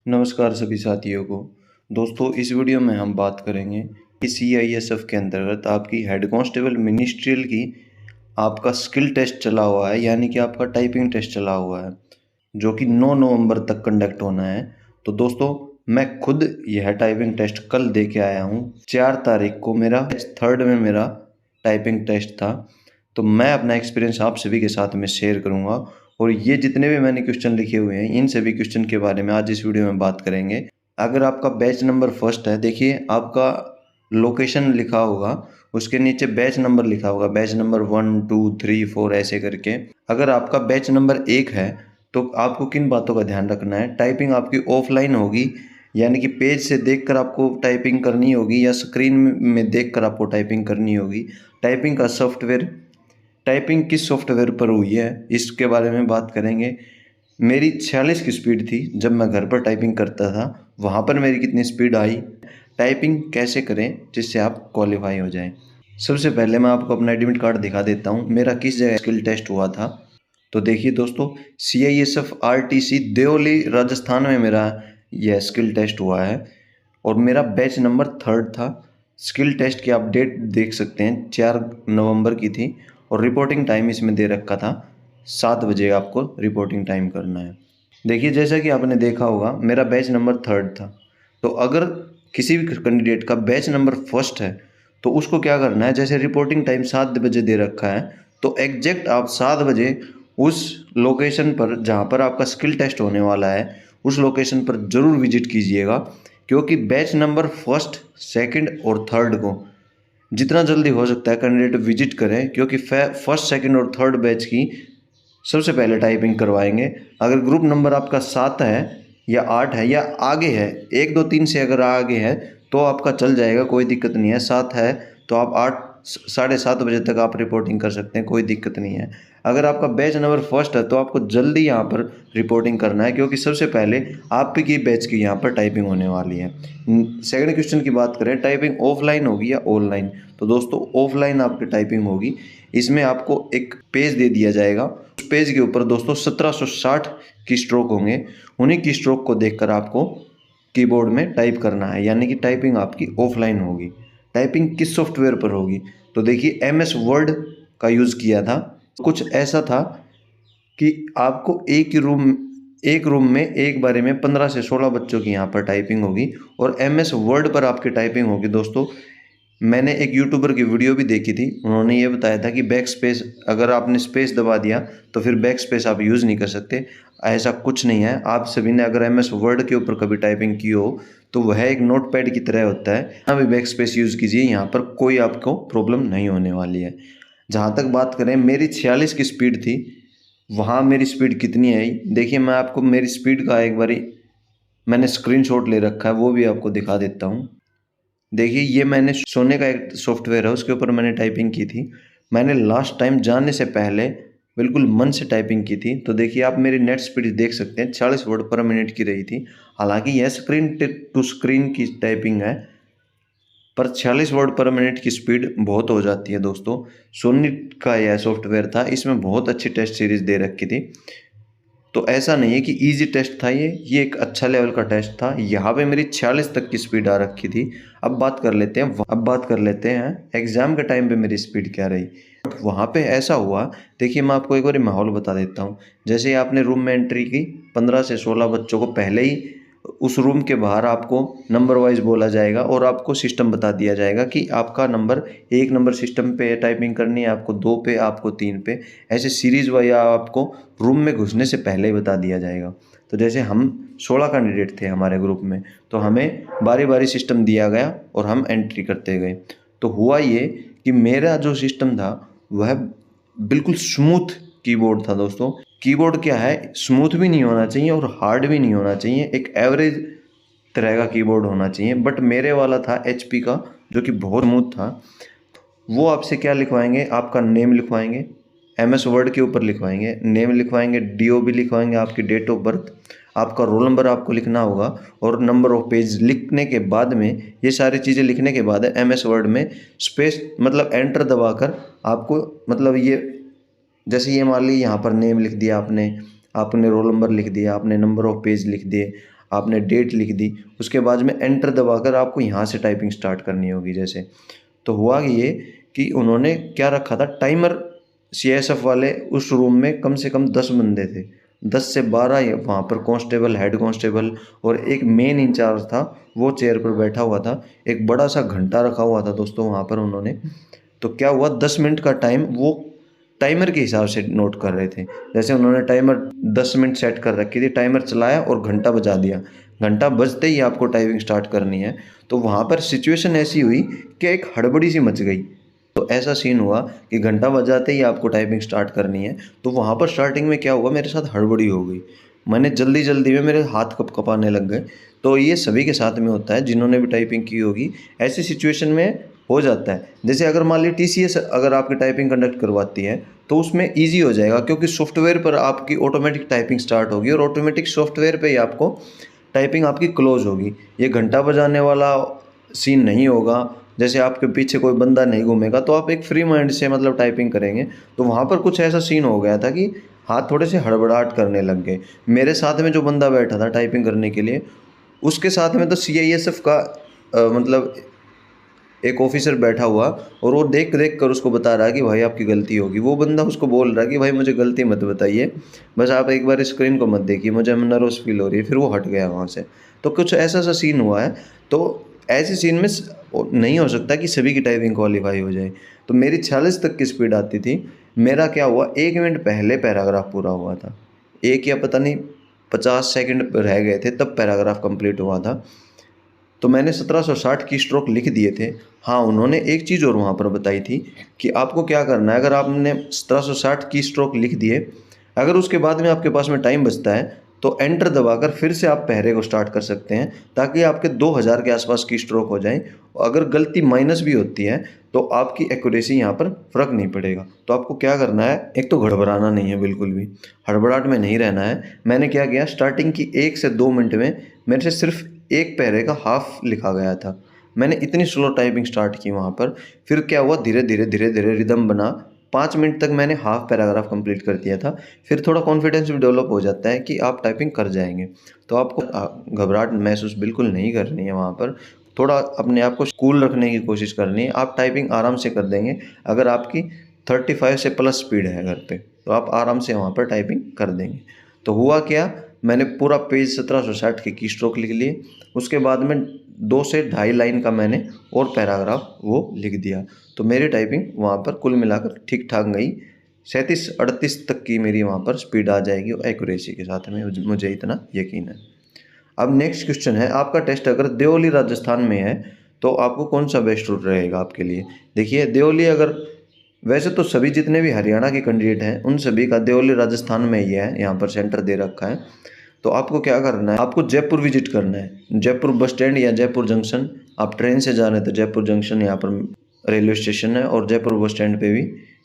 नमस्कार सभी साथियों को। दोस्तों इस वीडियो में हम बात करेंगे कि सीआईएसएफ के अंतर्गत आपकी हेड कांस्टेबल मिनिस्ट्रियल की आपका स्किल टेस्ट चला हुआ है, यानी कि आपका टाइपिंग टेस्ट चला हुआ है जो कि 9 नवंबर तक कंडक्ट होना है। तो दोस्तों मैं खुद यह टाइपिंग टेस्ट कल दे के आया हूँ। 4 तारीख को मेरा थर्ड में मेरा टाइपिंग टेस्ट था। तो मैं अपना एक्सपीरियंस आप सभी के साथ में शेयर करूँगा और ये जितने भी मैंने क्वेश्चन लिखे हुए हैं इन सभी क्वेश्चन के बारे में आज इस वीडियो में बात करेंगे। अगर आपका बैच नंबर फर्स्ट है, देखिए आपका लोकेशन लिखा होगा, उसके नीचे बैच नंबर लिखा होगा, बैच नंबर 1 2 3 4 ऐसे करके। अगर आपका बैच नंबर 1 है तो आपको किन बातों का ध्यान रखना है। टाइपिंग आपकी ऑफलाइन होगी, यानी कि पेज से देखकर आपको टाइपिंग करनी होगी या स्क्रीन में देखकर आपको टाइपिंग करनी होगी। टाइपिंग का सॉफ्टवेयर, टाइपिंग किस सॉफ्टवेयर पर हुई है इसके बारे में बात करेंगे। मेरी 46 की स्पीड थी जब मैं घर पर टाइपिंग करता था, वहाँ पर मेरी कितनी स्पीड आई, टाइपिंग कैसे करें जिससे आप क्वालिफाई हो जाएं। सबसे पहले मैं आपको अपना एडमिट कार्ड दिखा देता हूँ, मेरा किस जगह स्किल टेस्ट हुआ था। तो देखिए दोस्तों, CISF RTC देओली राजस्थान में मेरा यह स्किल टेस्ट हुआ है और मेरा बैच नंबर थर्ड था। स्किल टेस्ट की आप डेट देख सकते हैं, 4 नवंबर की थी और रिपोर्टिंग टाइम इसमें दे रखा था 7 बजे आपको रिपोर्टिंग टाइम करना है। देखिए जैसा कि आपने देखा होगा मेरा बैच नंबर थर्ड था। तो अगर किसी भी कैंडिडेट का बैच नंबर फर्स्ट है तो उसको क्या करना है, जैसे रिपोर्टिंग टाइम 7 बजे दे रखा है तो एग्जैक्ट आप 7 बजे उस लोकेशन पर जहाँ पर आपका स्किल टेस्ट होने वाला है उस लोकेशन पर ज़रूर विजिट कीजिएगा, क्योंकि बैच नंबर फर्स्ट सेकंड और थर्ड को जितना जल्दी हो सकता है कैंडिडेट विजिट करें, क्योंकि फर्स्ट सेकंड और थर्ड बैच की सबसे पहले टाइपिंग करवाएंगे। अगर ग्रुप नंबर आपका 7 है या 8 है या आगे है, 1 2 3 से अगर आगे है तो आपका चल जाएगा, कोई दिक्कत नहीं है। 7 है तो आप 8 साढ़े 7 बजे तक आप रिपोर्टिंग कर सकते हैं, कोई दिक्कत नहीं है। अगर आपका बैच नंबर फर्स्ट है तो आपको जल्दी यहाँ पर रिपोर्टिंग करना है, क्योंकि सबसे पहले आपकी बैच की यहाँ पर टाइपिंग होने वाली है। सेकंड क्वेश्चन की बात करें, टाइपिंग ऑफलाइन होगी या ऑनलाइन। तो दोस्तों ऑफलाइन आपकी टाइपिंग होगी। इसमें आपको एक पेज दे दिया जाएगा, उस पेज के ऊपर दोस्तों 1760 की स्ट्रोक होंगे। उन्हीं की स्ट्रोक को देखकर आपको कीबोर्ड में टाइप करना है, यानी कि टाइपिंग आपकी ऑफलाइन होगी। टाइपिंग किस सॉफ्टवेयर पर होगी, तो देखिए MS वर्ड का यूज़ किया था। कुछ ऐसा था कि आपको एक रूम में एक बारे में 15 से 16 बच्चों की यहाँ पर टाइपिंग होगी और MS वर्ड पर आपकी टाइपिंग होगी। दोस्तों मैंने एक यूट्यूबर की वीडियो भी देखी थी, उन्होंने ये बताया था कि बैक स्पेस, अगर आपने स्पेस दबा दिया तो फिर बैक स्पेस आप यूज़ नहीं कर सकते। ऐसा कुछ नहीं है। आप सभी ने अगर MS वर्ड के ऊपर कभी टाइपिंग की हो तो वह एक नोटपैड की तरह होता है, यहाँ भी बैक स्पेस यूज़ कीजिए, यहाँ पर कोई आपको प्रॉब्लम नहीं होने वाली है। जहाँ तक बात करें, मेरी 46 की स्पीड थी, वहाँ मेरी स्पीड कितनी आई देखिए, मैं आपको मेरी स्पीड का एक बारी मैंने स्क्रीनशॉट ले रखा है, वो भी आपको दिखा देता हूँ। देखिए ये मैंने सोने का एक सॉफ्टवेयर है, उसके ऊपर मैंने टाइपिंग की थी। मैंने लास्ट टाइम जाने से पहले बिल्कुल मन से टाइपिंग की थी। तो देखिए आप मेरी नेट स्पीड देख सकते हैं, 40 वर्ड पर मिनट की रही थी। हालांकि यह स्क्रीन टू स्क्रीन की टाइपिंग है, पर 46 वर्ड पर मिनट की स्पीड बहुत हो जाती है दोस्तों। सोनी का यह सॉफ्टवेयर था, इसमें बहुत अच्छी टेस्ट सीरीज दे रखी थी। तो ऐसा नहीं है कि इजी टेस्ट था, ये एक अच्छा लेवल का टेस्ट था। यहाँ पे मेरी 46 तक की स्पीड आ रखी थी। अब बात कर लेते हैं एग्जाम के टाइम पे मेरी स्पीड क्या रही। वहाँ पे ऐसा हुआ, देखिए मैं आपको एक बार माहौल बता देता हूँ। जैसे ही आपने रूम में एंट्री की, 15 से 16 बच्चों को पहले ही उस रूम के बाहर आपको नंबर वाइज बोला जाएगा और आपको सिस्टम बता दिया जाएगा कि आपका नंबर 1 नंबर सिस्टम पे टाइपिंग करनी है, आपको 2 पे, आपको 3 पे, ऐसे सीरीज वाइज आपको रूम में घुसने से पहले ही बता दिया जाएगा। तो जैसे हम 16 कैंडिडेट थे हमारे ग्रुप में, तो हमें बारी बारी सिस्टम दिया गया और हम एंट्री करते गए। तो हुआ ये कि मेरा जो सिस्टम था वह बिल्कुल स्मूथ कीबोर्ड था दोस्तों। कीबोर्ड क्या है, स्मूथ भी नहीं होना चाहिए और हार्ड भी नहीं होना चाहिए, एक एवरेज तरह का कीबोर्ड होना चाहिए। बट मेरे वाला था HP का, जो कि बहुत स्मूथ था। वो आपसे क्या लिखवाएंगे, आपका नेम लिखवाएंगे, MS वर्ड के ऊपर लिखवाएंगे, नेम लिखवाएंगे, DOB लिखवाएंगे, आपकी डेट ऑफ बर्थ, आपका रोल नंबर आपको लिखना होगा और नंबर ऑफ पेज लिखने के बाद में, ये सारी चीज़ें लिखने के बाद MS वर्ड में स्पेस मतलब एंटर दबाकर आपको, मतलब ये जैसे ये मान ली यहाँ पर नेम लिख दिया आपने, आपने रोल नंबर लिख दिया, आपने नंबर ऑफ पेज लिख दिए, आपने डेट लिख दी, उसके बाद में एंटर दबाकर आपको यहाँ से टाइपिंग स्टार्ट करनी होगी जैसे। तो हुआ ये कि उन्होंने क्या रखा था टाइमर, सीआईएसएफ वाले उस रूम में कम से कम 10 बंदे थे, 10 से 12 वहाँ पर कांस्टेबल, हेड कांस्टेबल और एक मेन इंचार्ज था, वो चेयर पर बैठा हुआ था। एक बड़ा सा घंटा रखा हुआ था दोस्तों वहाँ पर उन्होंने। तो क्या हुआ, 10 मिनट का टाइम वो टाइमर के हिसाब से नोट कर रहे थे। जैसे उन्होंने टाइमर 10 मिनट सेट कर रखी थी, टाइमर चलाया और घंटा बजा दिया। घंटा बजते ही आपको टाइपिंग स्टार्ट करनी है। तो वहाँ पर सिचुएशन ऐसी हुई कि एक हड़बड़ी सी मच गई। तो ऐसा सीन हुआ कि घंटा बजाते ही आपको टाइपिंग स्टार्ट करनी है। तो वहाँ पर स्टार्टिंग में क्या हुआ, मेरे साथ हड़बड़ी हो गई। मैंने जल्दी जल्दी में मेरे हाथ कँपाने लग गए। तो ये सभी के साथ में होता है जिन्होंने भी टाइपिंग की होगी, ऐसी सिचुएशन में हो जाता है। जैसे अगर मान लीजिए टीसीएस अगर आपकी टाइपिंग कंडक्ट करवाती है तो उसमें ईजी हो जाएगा, क्योंकि सॉफ्टवेयर पर आपकी ऑटोमेटिक टाइपिंग स्टार्ट होगी और ऑटोमेटिक सॉफ्टवेयर पे ही आपको टाइपिंग आपकी क्लोज होगी। ये घंटा बजाने वाला सीन नहीं होगा। जैसे आपके पीछे कोई बंदा नहीं घूमेगा तो आप एक फ्री माइंड से मतलब टाइपिंग करेंगे। तो वहाँ पर कुछ ऐसा सीन हो गया था कि हाथ थोड़े से हड़बड़ाहट करने लग गए। मेरे साथ में जो बंदा बैठा था टाइपिंग करने के लिए, उसके साथ में तो सीआईएसएफ का मतलब एक ऑफिसर बैठा हुआ और वो देख देख कर उसको बता रहा है कि भाई आपकी गलती होगी। वो बंदा उसको बोल रहा है कि भाई मुझे गलती मत बताइए, बस आप एक बार स्क्रीन को मत देखिए, मुझे नर्वस फील हो रही है। फिर वो हट गया वहाँ से। तो कुछ ऐसा सा सीन हुआ है। तो ऐसे सीन में नहीं हो सकता कि सभी की टाइपिंग क्वालिफाई हो जाए। तो मेरी 46 तक की स्पीड आती थी। मेरा क्या हुआ, 1 मिनट पहले पैराग्राफ पूरा हुआ था, 1 या पता नहीं 50 सेकंड रह गए थे तब पैराग्राफ कंप्लीट हुआ था। तो मैंने 1760 की स्ट्रोक लिख दिए थे। हाँ, उन्होंने एक चीज़ और वहाँ पर बताई थी कि आपको क्या करना है, अगर आपने 1760 की स्ट्रोक लिख दिए, अगर उसके बाद में आपके पास में टाइम बचता है तो एंटर दबाकर फिर से आप पहरे को स्टार्ट कर सकते हैं, ताकि आपके 2000 के आसपास की स्ट्रोक हो जाए। अगर गलती माइनस भी होती है तो आपकी एक्यूरेसी यहाँ पर फ़र्क नहीं पड़ेगा। तो आपको क्या करना है, एक तो घबराना नहीं है, बिल्कुल भी हड़बड़ाहट में नहीं रहना है। मैंने क्या किया, स्टार्टिंग की 1 से 2 मिनट में मेरे से सिर्फ एक पैरे का हाफ लिखा गया था। मैंने इतनी स्लो टाइपिंग स्टार्ट की वहाँ पर। फिर क्या हुआ, धीरे धीरे रिदम बना। 5 मिनट तक मैंने हाफ पैराग्राफ कंप्लीट कर दिया था। फिर थोड़ा कॉन्फिडेंस भी डेवलप हो जाता है कि आप टाइपिंग कर जाएंगे। तो आपको घबराहट महसूस बिल्कुल नहीं करनी है वहाँ पर। थोड़ा अपने आप को कूल रखने की कोशिश करनी है। आप टाइपिंग आराम से कर देंगे। अगर आपकी 35 से प्लस स्पीड है घर पे तो आप आराम से वहाँ पर टाइपिंग कर देंगे। तो हुआ क्या, मैंने पूरा पेज 1760 के की स्ट्रोक लिख लिए। उसके बाद में 2 से ढाई लाइन का मैंने और पैराग्राफ वो लिख दिया। तो मेरी टाइपिंग वहाँ पर कुल मिलाकर ठीक ठाक गई। 37-38 तक की मेरी वहाँ पर स्पीड आ जाएगी और एक्यूरेसी के साथ में, मुझे इतना यकीन है। अब नेक्स्ट क्वेश्चन है, आपका टेस्ट अगर देओली राजस्थान में है तो आपको कौन सा बेस्ट रूट रहेगा आपके लिए। देखिए देओली, अगर वैसे तो सभी जितने भी हरियाणा के कैंडिडेट हैं उन सभी का देओली राजस्थान में ही है, यहाँ पर सेंटर दे रखा है। तो आपको क्या करना है, आपको जयपुर विजिट करना है। जयपुर बस स्टैंड या जयपुर जंक्शन, आप ट्रेन से जा रहे हैं तो जयपुर जंक्शन यहाँ पर रेलवे स्टेशन है, और जयपुर बस स्टैंड पे भी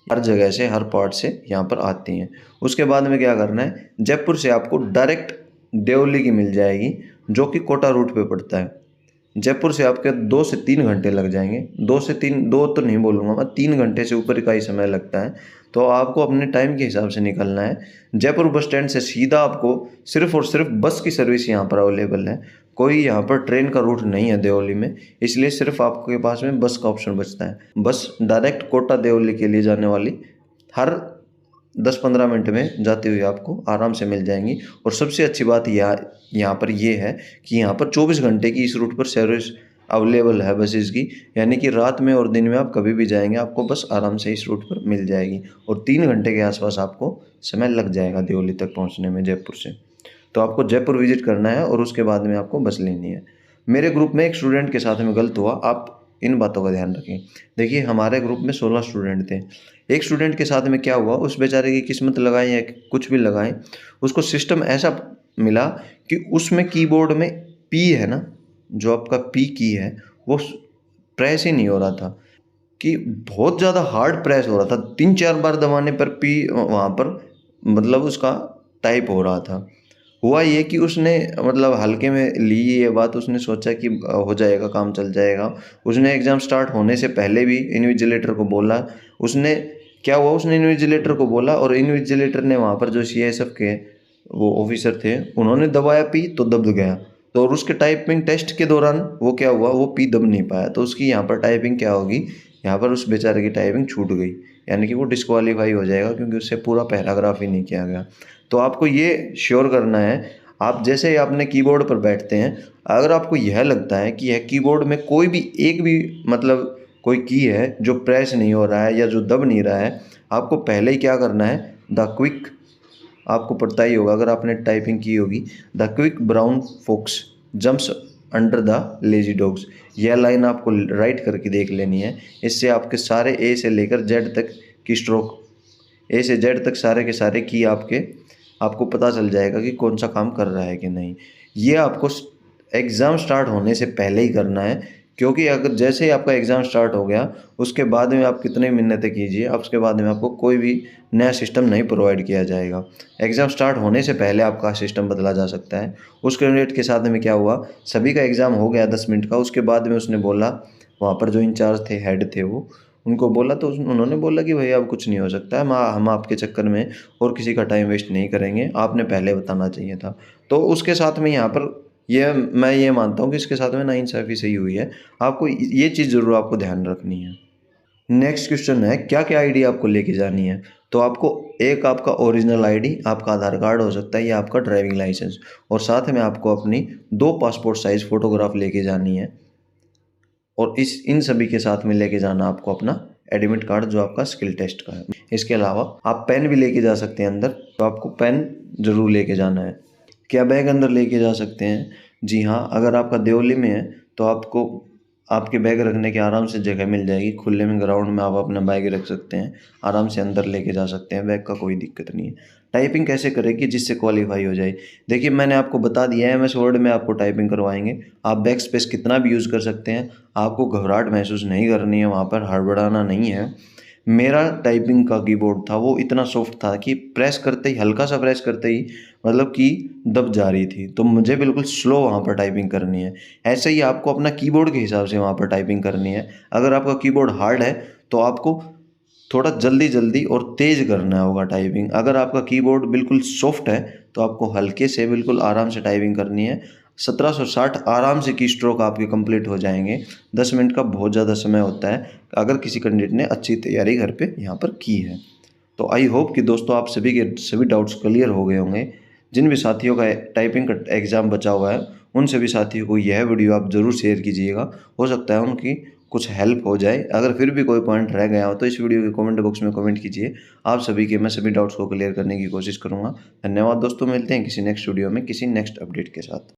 हर जगह से हर पार्ट से यहाँ पर आती हैं। उसके बाद में क्या करना है, जयपुर से आपको डायरेक्ट देओली की मिल जाएगी जो कि कोटा रूट पे पड़ता है। जयपुर से आपके 2 से 3 घंटे लग जाएंगे। 2 से 3, 2 तो नहीं बोलूँगा मैं, 3 घंटे से ऊपर का ही समय लगता है। तो आपको अपने टाइम के हिसाब से निकलना है। जयपुर बस स्टैंड से सीधा आपको सिर्फ और सिर्फ बस की सर्विस यहाँ पर अवेलेबल है। कोई यहाँ पर ट्रेन का रूट नहीं है देओली में, इसलिए सिर्फ आपके पास में बस का ऑप्शन बचता है। बस डायरेक्ट कोटा देओली के लिए जाने वाली हर 10-15 मिनट में जाते हुए आपको आराम से मिल जाएंगी। और सबसे अच्छी बात यहाँ पर ये है कि यहाँ पर 24 घंटे की इस रूट पर सर्विस अवेलेबल है बसेस की, यानी कि रात में और दिन में आप कभी भी जाएंगे आपको बस आराम से इस रूट पर मिल जाएगी। और 3 घंटे के आसपास आपको समय लग जाएगा देओली तक पहुँचने में जयपुर से। तो आपको जयपुर विजिट करना है और उसके बाद में आपको बस लेनी है। मेरे ग्रुप में एक स्टूडेंट के साथ में गलत हुआ, आप इन बातों का ध्यान रखें। देखिए हमारे ग्रुप में 16 स्टूडेंट थे। एक स्टूडेंट के साथ में क्या हुआ, उस बेचारे की किस्मत लगाएं या कुछ भी लगाएं, उसको सिस्टम ऐसा मिला कि उसमें कीबोर्ड में पी है ना, जो आपका पी की है वो प्रेस ही नहीं हो रहा था, कि बहुत ज़्यादा हार्ड प्रेस हो रहा था। 3-4 बार दबाने पर पी वहाँ पर मतलब उसका टाइप हो रहा था। हुआ ये कि उसने मतलब हल्के में ली ये बात, उसने सोचा कि हो जाएगा, काम चल जाएगा। उसने एग्ज़ाम स्टार्ट होने से पहले भी इन्विजिलेटर को बोला। उसने क्या हुआ, उसने इन्विजिलेटर को बोला और इन्विजिलेटर ने वहाँ पर जो सीआईएसएफ के वो ऑफिसर थे उन्होंने दबाया पी तो दब गया। तो और उसके टाइपिंग टेस्ट के दौरान वो क्या हुआ, वो पी दब नहीं पाया, तो उसकी यहाँ पर टाइपिंग क्या होगी, यहाँ पर उस बेचारे की टाइपिंग छूट गई, यानी कि वो डिस्क्वालीफाई हो जाएगा क्योंकि उससे पूरा पैराग्राफ ही नहीं किया गया। तो आपको ये श्योर करना है, आप जैसे ही अपने कीबोर्ड पर बैठते हैं, अगर आपको यह लगता है कि यह कीबोर्ड में कोई भी एक भी मतलब कोई की है जो प्रेस नहीं हो रहा है या जो दब नहीं रहा है, आपको पहले ही क्या करना है, द क्विक, आपको पता ही होगा अगर आपने टाइपिंग की होगी, the quick brown fox jumps under the lazy dogs, यह लाइन आपको राइट करके देख लेनी है। इससे आपके सारे ए से लेकर जेड तक की स्ट्रोक, ए से जेड तक सारे के सारे की आपको पता चल जाएगा कि कौन सा काम कर रहा है कि नहीं। ये आपको एग्ज़ाम स्टार्ट होने से पहले ही करना है, क्योंकि अगर जैसे ही आपका एग्ज़ाम स्टार्ट हो गया, उसके बाद में आप कितनी मिन्नतें कीजिए, आप उसके बाद में आपको कोई भी नया सिस्टम नहीं प्रोवाइड किया जाएगा। एग्ज़ाम स्टार्ट होने से पहले आपका सिस्टम बदला जा सकता है। उस कैंडिडेट के साथ में क्या हुआ, सभी का एग्ज़ाम हो गया 10 मिनट का, उसके बाद में उसने बोला, वहाँ पर जो इंचार्ज थे, हेड थे वो, उनको बोला तो उन्होंने बोला कि भैया अब कुछ नहीं हो सकता है, हम आपके चक्कर में और किसी का टाइम वेस्ट नहीं करेंगे, आपने पहले बताना चाहिए था। तो उसके साथ में यहाँ पर मैं ये मानता हूँ कि इसके साथ में नाइंसाफ़ी सही हुई है। आपको ये चीज़ ज़रूर आपको ध्यान रखनी है। नेक्स्ट क्वेश्चन है, क्या-क्या आईडी आपको लेके जानी है? तो आपको एक आपका ओरिजिनल आईडी, आपका आधार कार्ड हो सकता है या आपका ड्राइविंग लाइसेंस, और साथ में आपको अपनी 2 पासपोर्ट साइज़ फ़ोटोग्राफ लेके जानी है, और इन सभी के साथ में लेके जाना आपको अपना एडमिट कार्ड जो आपका स्किल टेस्ट का है। इसके अलावा आप पेन भी लेके जा सकते हैं अंदर, तो आपको पेन ज़रूर लेके जाना है। क्या बैग अंदर लेके जा सकते हैं? जी हाँ, अगर आपका देवली में है तो आपको आपके बैग रखने की आराम से जगह मिल जाएगी। खुले में ग्राउंड में आप अपना बैग रख सकते हैं, आराम से अंदर लेके जा सकते हैं, बैग का कोई दिक्कत नहीं है। टाइपिंग कैसे करें कि जिससे क्वालीफाई हो जाए? देखिए, मैंने आपको बता दिया है, एमएस वर्ड में आपको टाइपिंग करवाएंगे। आप बैक स्पेस कितना भी यूज़ कर सकते हैं, आपको घबराहट महसूस नहीं करनी है, वहाँ पर हड़बड़ाना नहीं है। मेरा टाइपिंग का कीबोर्ड था वो इतना सॉफ्ट था कि प्रेस करते ही, हल्का सा प्रेस करते ही मतलब कि दब जा रही थी, तो मुझे बिल्कुल स्लो वहाँ पर टाइपिंग करनी है। ऐसे ही आपको अपना कीबोर्ड के हिसाब से वहाँ पर टाइपिंग करनी है। अगर आपका कीबोर्ड हार्ड है तो आपको थोड़ा जल्दी-जल्दी और तेज़ करना होगा टाइपिंग। अगर आपका कीबोर्ड बिल्कुल सॉफ्ट है तो आपको हल्के से बिल्कुल आराम से टाइपिंग करनी है। 1760 आराम से की स्ट्रोक आपके कंप्लीट हो जाएँगे। 10 मिनट का बहुत ज़्यादा समय होता है अगर किसी कैंडिडेट ने अच्छी तैयारी घर पे यहाँ पर की है। तो आई होप कि दोस्तों आप सभी के सभी डाउट्स क्लियर हो गए होंगे। जिन भी साथियों का टाइपिंग का एग्ज़ाम बचा हुआ है, उन सभी साथियों को यह वीडियो आप ज़रूर शेयर कीजिएगा। हो सकता है उनकी कुछ हेल्प हो जाए। अगर फिर भी कोई पॉइंट रह गया हो तो इस वीडियो के कमेंट बॉक्स में कमेंट कीजिए। आप सभी के मैं सभी डाउट्स को क्लियर करने की कोशिश करूँगा। धन्यवाद दोस्तों, मिलते हैं किसी नेक्स्ट वीडियो में किसी नेक्स्ट अपडेट के साथ।